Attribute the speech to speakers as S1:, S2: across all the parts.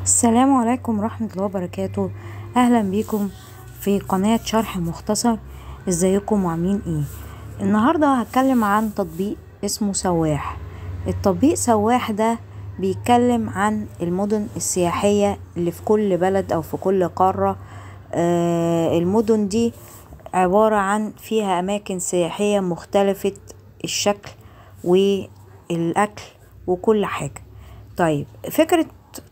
S1: السلام عليكم ورحمة الله وبركاته. اهلا بيكم في قناة شرح مختصر. ازيكم وعاملين ايه؟ النهاردة هتكلم عن تطبيق اسمه سواح. التطبيق سواح ده بيتكلم عن المدن السياحية اللي في كل بلد او في كل قارة. المدن دي عبارة عن فيها اماكن سياحية مختلفة الشكل والاكل وكل حاجة. طيب، فكرة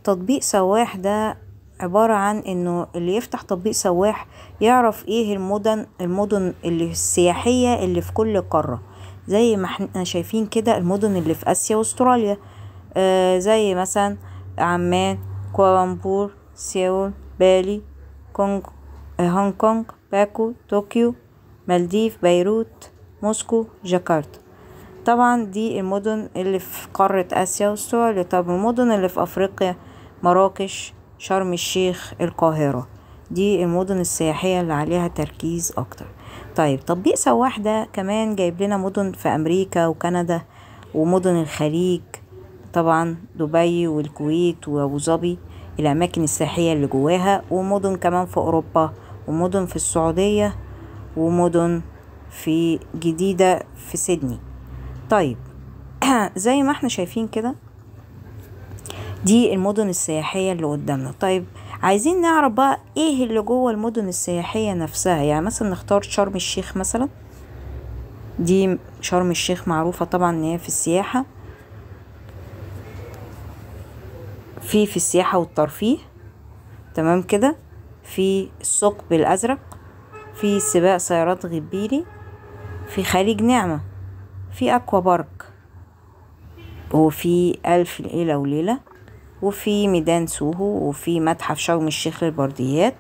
S1: تطبيق سواح ده عبارة عن انه اللي يفتح تطبيق سواح يعرف ايه المدن اللي السياحية اللي في كل قارة. زي ما احنا شايفين كده المدن اللي في اسيا واستراليا، زي مثلا عمان، كوالالمبور، سيول، بالي، هونج كونج، باكو، طوكيو، مالديف، بيروت، موسكو، جاكرتا. طبعا دي المدن اللي في قارة آسيا واستراليا. طب المدن اللي في أفريقيا: مراكش، شرم الشيخ، القاهرة. دي المدن السياحية اللي عليها تركيز أكتر. طيب، تطبيق سواح ده كمان جايب لنا مدن في أمريكا وكندا ومدن الخليج، طبعا دبي والكويت وأبو ظبي، الأماكن السياحية اللي جواها، ومدن كمان في أوروبا، ومدن في السعودية، ومدن في جديدة في سيدني. طيب زي ما احنا شايفين كده دي المدن السياحية اللي قدامنا. طيب، عايزين نعرف بقى ايه اللي جوه المدن السياحية نفسها. يعني مثلا نختار شرم الشيخ مثلا. دي شرم الشيخ معروفة طبعا ان هي في السياحة، في السياحة والترفيه، تمام كده. في الثقب الازرق، في سباق سيارات غبيري، في خليج نعمة، في اكوا بارك، وفي ألف ليلة وليلة، وفي ميدان سوهو، وفي متحف شرم الشيخ للبرديات،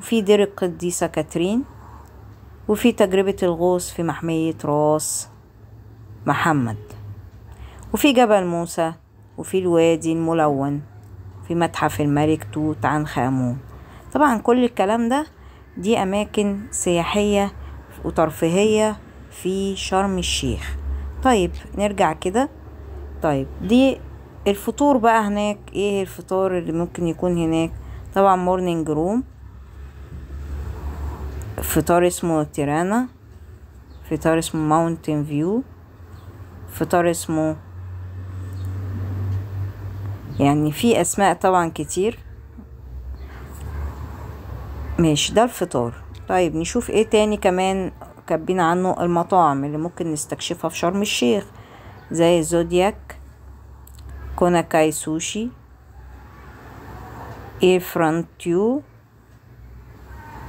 S1: وفي دير القديسة كاترين، وفي تجربة الغوص في محمية راس محمد، وفي جبل موسى، وفي الوادي الملون، في متحف الملك توت عنخ آمون. طبعا كل الكلام ده دي أماكن سياحية وترفيهية في شرم الشيخ. طيب نرجع كده. طيب، دي الفطور بقى هناك. ايه الفطار اللي ممكن يكون هناك؟ طبعا مورنينج روم، فطار اسمه تيرانا، فطار اسمه ماونتن فيو، فطار اسمه يعني في اسماء طبعا كتير. ماشي، ده الفطار. طيب نشوف ايه تاني كمان كاتبين عنه. المطاعم اللي ممكن نستكشفها في شرم الشيخ زي زودياك، كوناكاي سوشي، اير فرانتيو،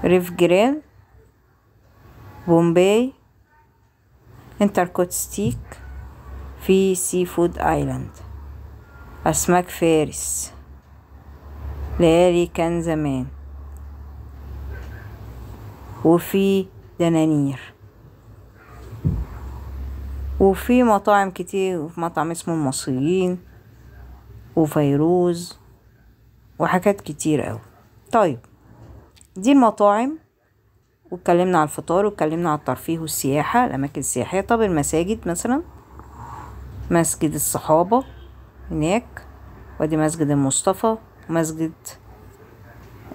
S1: ريف جريل، بومباي، انتركوت ستيك، في سي فود ايلاند، اسماك فارس، ليالي كان زمان، وفي دنانير، وفي مطاعم كتير، وفي مطعم اسمه المصريين، وفيروز، وحاجات كتير اوي. طيب، دي المطاعم، واتكلمنا على الفطار، واتكلمنا على الترفيه والسياحة، الأماكن السياحية. طب المساجد مثلا: مسجد الصحابة هناك، وادي مسجد المصطفى،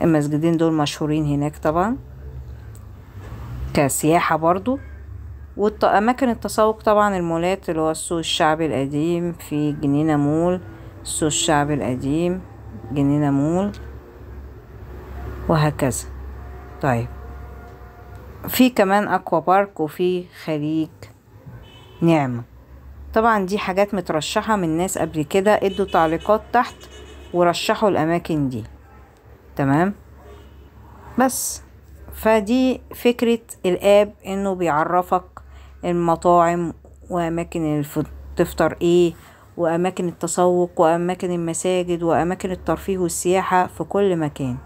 S1: المسجدين دول مشهورين هناك طبعا كسياحة برضو. وأماكن التسوق طبعا المولات، اللي هو السوق الشعبي القديم، في جنينة مول، السوق الشعبي القديم، جنينة مول، وهكذا. طيب، في كمان اكوا بارك، وفي خليج نعمة. طبعا دي حاجات مترشحة من ناس قبل كده، ادوا تعليقات تحت ورشحوا الاماكن دي، تمام. بس فدي فكرة الاب، انه بيعرفك المطاعم واماكن تفطر ايه، واماكن التسوق، واماكن المساجد، واماكن الترفيه والسياحة في كل مكان.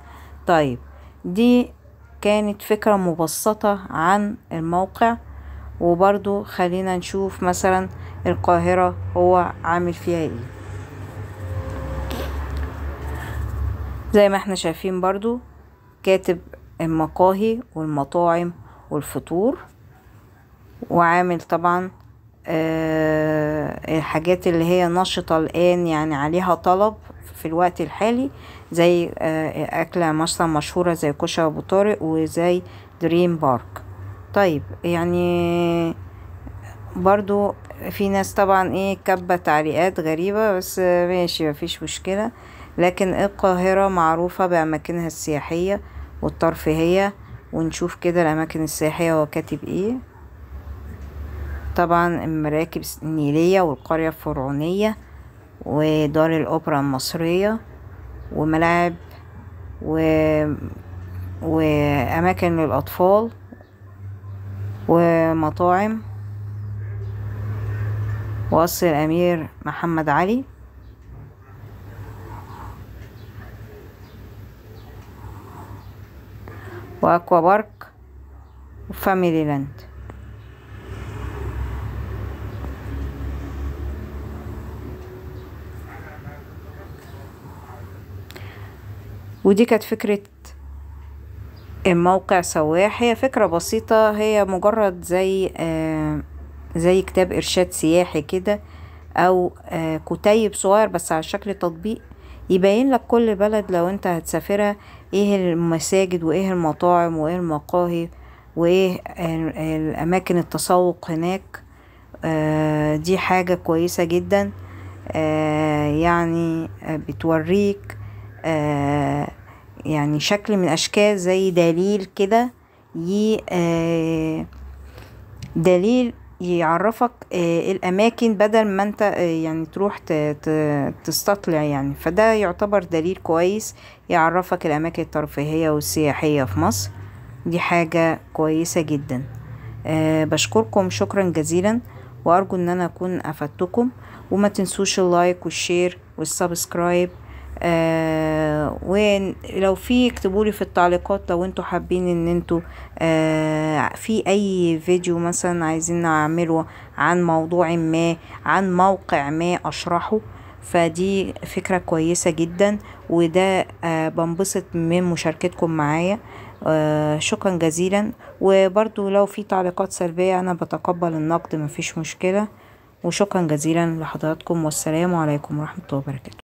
S1: طيب، دي كانت فكرة مبسطة عن الموقع. وبرضو خلينا نشوف مثلا القاهرة هو عامل فيها ايه. زي ما احنا شايفين برضو كاتب المقاهي والمطاعم والفطور، وعامل طبعا الحاجات اللي هي نشطة الآن، يعني عليها طلب في الوقت الحالي، زي أكلة مثلا مشهورة زي كشري أبو طارق وزي دريم بارك. طيب يعني برضو في ناس طبعا كبة تعليقات غريبة، بس ماشي مفيش مشكلة. لكن القاهرة معروفة بأماكنها السياحية والترفيهية، ونشوف كده الأماكن السياحية هو كاتب ايه. طبعا المراكب النيلية والقرية الفرعونية ودار الأوبرا المصرية وملاعب وأماكن للأطفال ومطاعم وقصر الأمير محمد علي وأكوا بارك وفاميلي لاند. ودي كانت فكرة موقع سواح. هي فكرة بسيطة، هي مجرد زي كتاب إرشاد سياحي كده، أو كتيب صغير بس على شكل تطبيق يبين لك كل بلد لو انت هتسافرها ايه المساجد وايه المطاعم وايه المقاهي وايه الأماكن التسوق هناك. دي حاجة كويسة جدا، يعني بتوريك يعني شكل من اشكال، زي دليل كده، دليل يعرفك الاماكن بدل ما انت يعني تروح تستطلع يعني. فده يعتبر دليل كويس يعرفك الاماكن الترفيهية والسياحية في مصر. دي حاجة كويسة جدا. بشكركم شكرا جزيلا، وارجو ان انا اكون افدتكم. وما تنسوش اللايك والشير والسبسكرايب. ولو في اكتبولي في التعليقات لو انتوا حابين ان انتوا في اي فيديو مثلا عايزين نعمله عن موضوع ما، عن موقع ما اشرحه. فدي فكرة كويسة جدا، وده بنبسط من مشاركتكم معايا. شكرا جزيلا. وبرضو لو في تعليقات سلبية انا بتقبل النقد، مفيش مشكلة. وشكرا جزيلا لحضراتكم، والسلام عليكم ورحمة الله وبركاته.